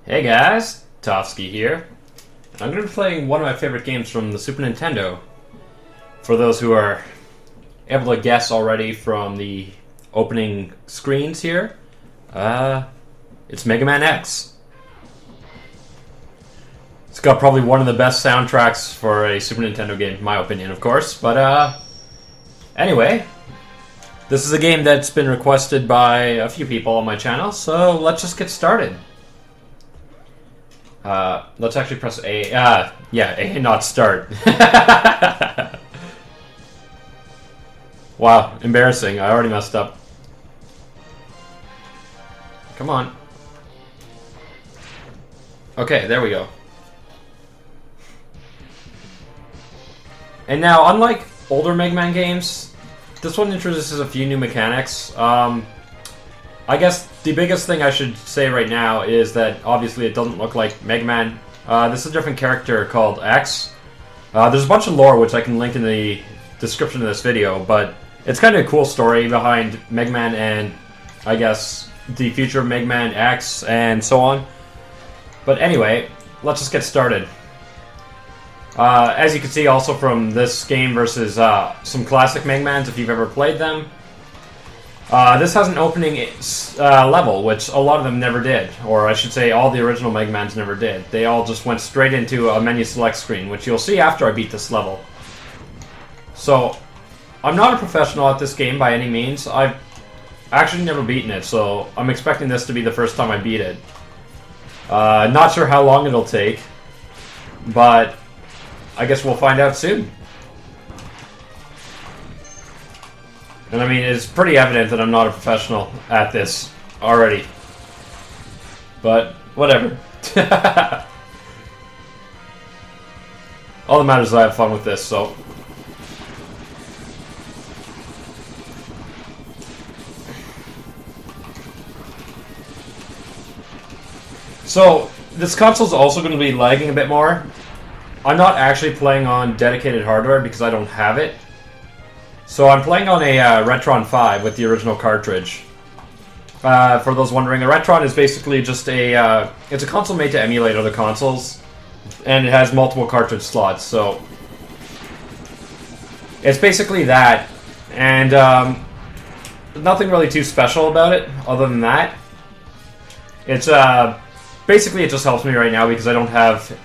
Hey guys, Tofsky here. I'm going to be playing one of my favorite games from the Super Nintendo. For those who are able to guess already from the opening screens here, it's Megaman X. It's got probably one of the best soundtracks for a Super Nintendo game, in my opinion, of course. But anyway, this is a game that's been requested by a few people on my channel, so let's just get started. Let's actually press A. Yeah, A, not start. Wow, embarrassing. I already messed up. Come on. Okay, there we go. And now, unlike older Mega Man games, this one introduces a few new mechanics. I guess the biggest thing I should say right now is that obviously it doesn't look like Mega Man. This is a different character called X. There's a bunch of lore which I can link in the description of this video, but it's kind of a cool story behind Mega Man and I guess the future of Mega Man X and so on. But anyway, let's just get started. As you can see also from this game versus some classic Mega Mans if you've ever played them, this has an opening level, which a lot of them never did. Or I should say all the original Mega Mans never did. They all just went straight into a menu select screen, which you'll see after I beat this level. So, I'm not a professional at this game by any means. I've actually never beaten it, so I'm expecting this to be the first time I beat it. Not sure how long it'll take, but I guess we'll find out soon. And I mean, it's pretty evident that I'm not a professional at this already. But, whatever. All that matters is I have fun with this, so. So, this console's also going to be lagging a bit more. I'm not actually playing on dedicated hardware because I don't have it. So I'm playing on a Retron 5 with the original cartridge. For those wondering, a Retron is basically just a it's a console made to emulate other consoles, and it has multiple cartridge slots. So it's basically that, and nothing really too special about it other than that. It's basically it just helps me right now because I don't have.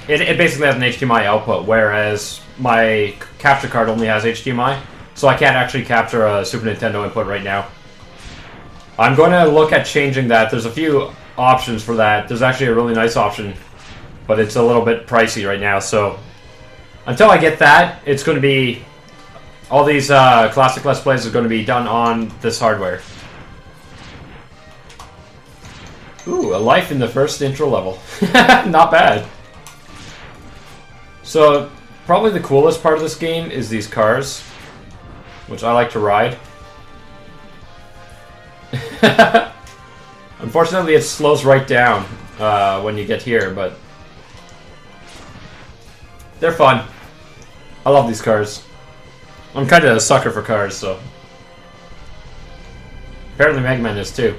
It basically has an HDMI output, whereas my capture card only has HDMI, so I can't actually capture a Super Nintendo input right now. I'm going to look at changing that. There's a few options for that. There's actually a really nice option, but it's a little bit pricey right now, so until I get that, it's going to be... all these classic Let's Plays are going to be done on this hardware. Ooh, a life in the first intro level. Not bad. So, probably the coolest part of this game is these cars, which I like to ride. Unfortunately, it slows right down when you get here, but they're fun. I love these cars. I'm kind of a sucker for cars, so. Apparently Mega Man is too.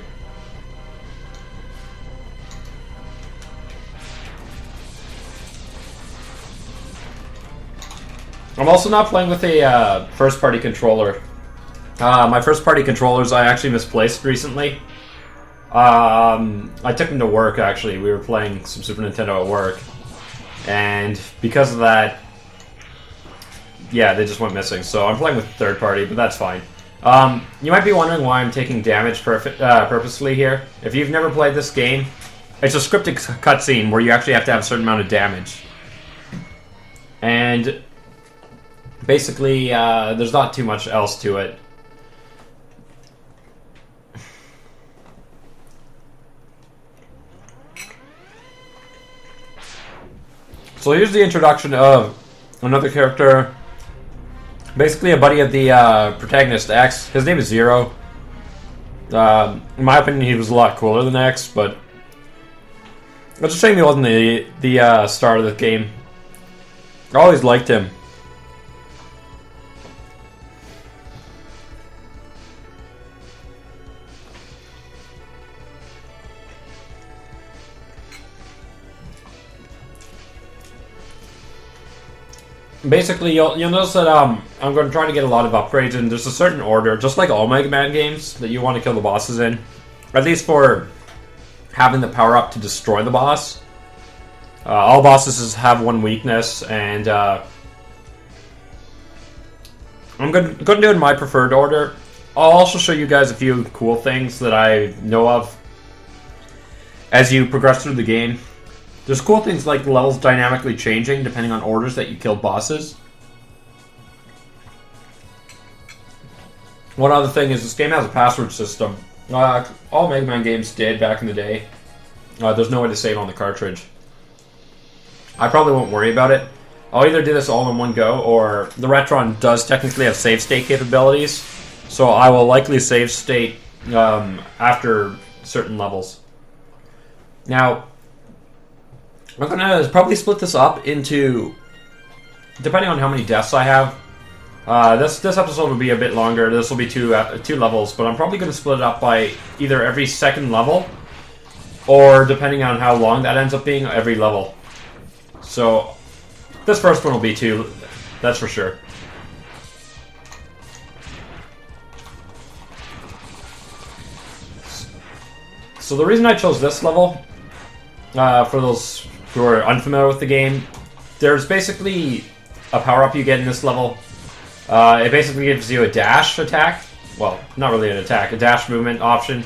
I'm also not playing with a first-party controller. My first-party controllers I actually misplaced recently. I took them to work, actually. We were playing some Super Nintendo at work. And because of that, yeah, they just went missing. So I'm playing with third-party, but that's fine. You might be wondering why I'm taking damage purposely here. If you've never played this game, it's a scripted cutscene where you actually have to have a certain amount of damage. And basically, there's not too much else to it. So here's the introduction of another character. Basically a buddy of the protagonist, X. His name is Zero. In my opinion, he was a lot cooler than X, but it's a shame he wasn't the star of the game. I always liked him. basically, you'll notice that I'm going to try to get a lot of upgrades, and there's a certain order, just like all Mega Man games, that you want to kill the bosses in. At least for having the power-up to destroy the boss. All bosses have one weakness, and I'm going to do it in my preferred order. I'll also show you guys a few cool things that I know of as you progress through the game. There's cool things like the levels dynamically changing depending on orders that you killed bosses. One other thing is this game has a password system. All Mega Man games did back in the day. There's no way to save on the cartridge. I probably won't worry about it. I'll either do this all in one go, or the Retron does technically have save state capabilities, so I will likely save state after certain levels. Now, I'm going to probably split this up into, depending on how many deaths I have. This episode will be a bit longer. This will be two levels, but I'm probably going to split it up by either every second level, or depending on how long that ends up being, every level. So, this first one will be 2, that's for sure. So the reason I chose this level, for those who are unfamiliar with the game, there's basically a power-up you get in this level. It basically gives you a dash attack. Well, not really an attack, a dash movement option.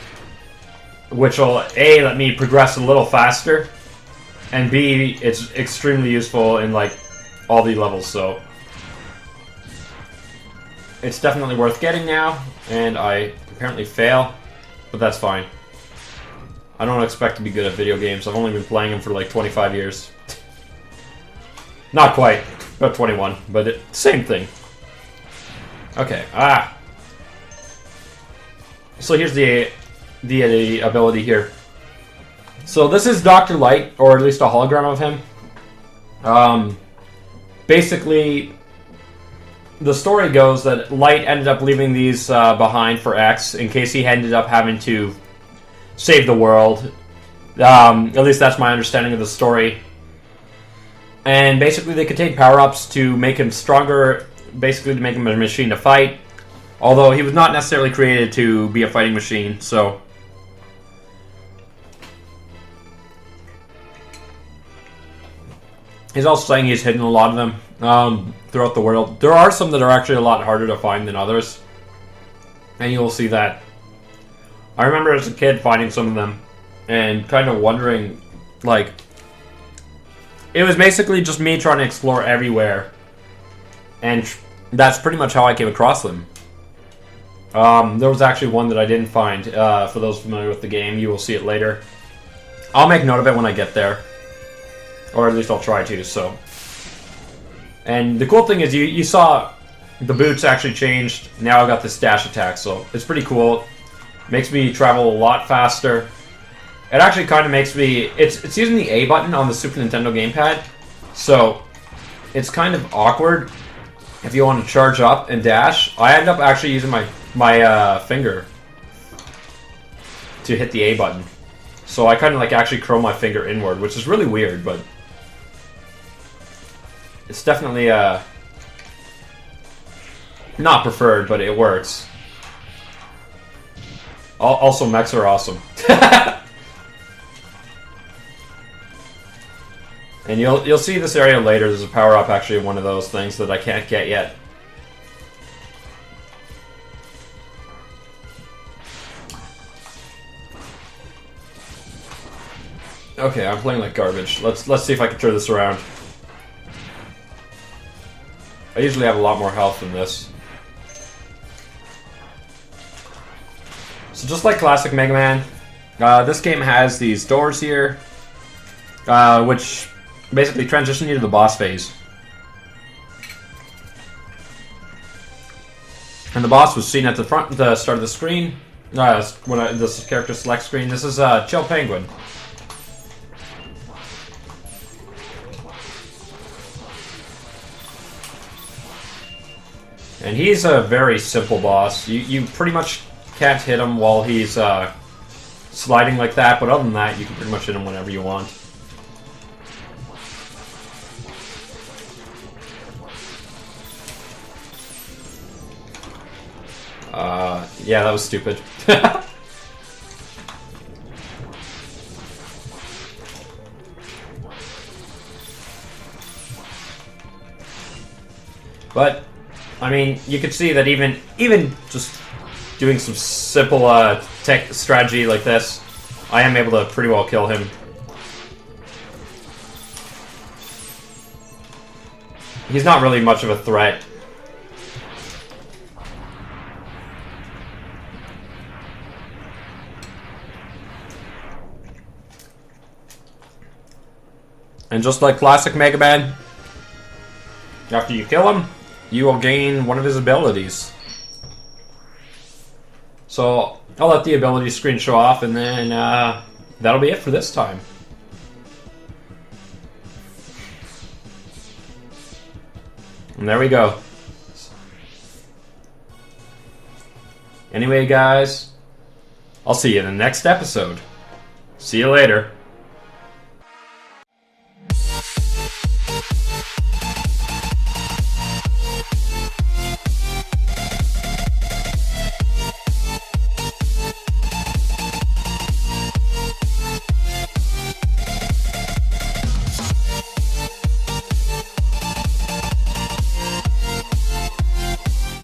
Which will, A, let me progress a little faster, and B, it's extremely useful in, like, all the levels, so it's definitely worth getting now, and I apparently fail, but that's fine. I don't expect to be good at video games. I've only been playing them for like 25 years. Not quite, about 21, but same thing. Okay, so here's the ability here. So this is Dr. Light, or at least a hologram of him. Basically, the story goes that Light ended up leaving these behind for X in case he ended up having to save the world. At least that's my understanding of the story. And basically they contain power-ups to make him stronger, basically to make him a machine to fight. Although he was not necessarily created to be a fighting machine, so... He's also saying he's hidden a lot of them throughout the world. There are some that are actually a lot harder to find than others. And you'll see that. I remember as a kid finding some of them and kind of wondering, like... It was basically just me trying to explore everywhere. And that's pretty much how I came across them. There was actually one that I didn't find. For those familiar with the game, you will see it later. I'll make note of it when I get there. Or at least I'll try to, so. And the cool thing is you saw the boots actually changed. Now I've got this dash attack, so it's pretty cool. Makes me travel a lot faster. It actually kind of makes me... It's using the A button on the Super Nintendo gamepad. So, it's kind of awkward if you want to charge up and dash. I end up actually using my finger to hit the A button. So I kind of like actually curl my finger inward, which is really weird, but... It's definitely not preferred, but it works. Also, mechs are awesome. And you'll see this area later. There's a power-up actually in one of those things that I can't get yet. Okay, I'm playing like garbage. Let's see if I can turn this around. I usually have a lot more health than this. So just like classic Mega Man, this game has these doors here, which basically transition you to the boss phase. And the boss was seen at the start of the screen, when this character select screen. This is Chill Penguin. And he's a very simple boss. You pretty much can't hit him while he's sliding like that, but other than that, you can pretty much hit him whenever you want. Yeah, that was stupid. But, I mean, you could see that even just doing some simple tech strategy like this, I am able to pretty well kill him. He's not really much of a threat. And just like classic Mega Man, after you kill him, you will gain one of his abilities. So, I'll let the ability screen show off, and then that'll be it for this time. And there we go. Anyway, guys, I'll see you in the next episode. See you later.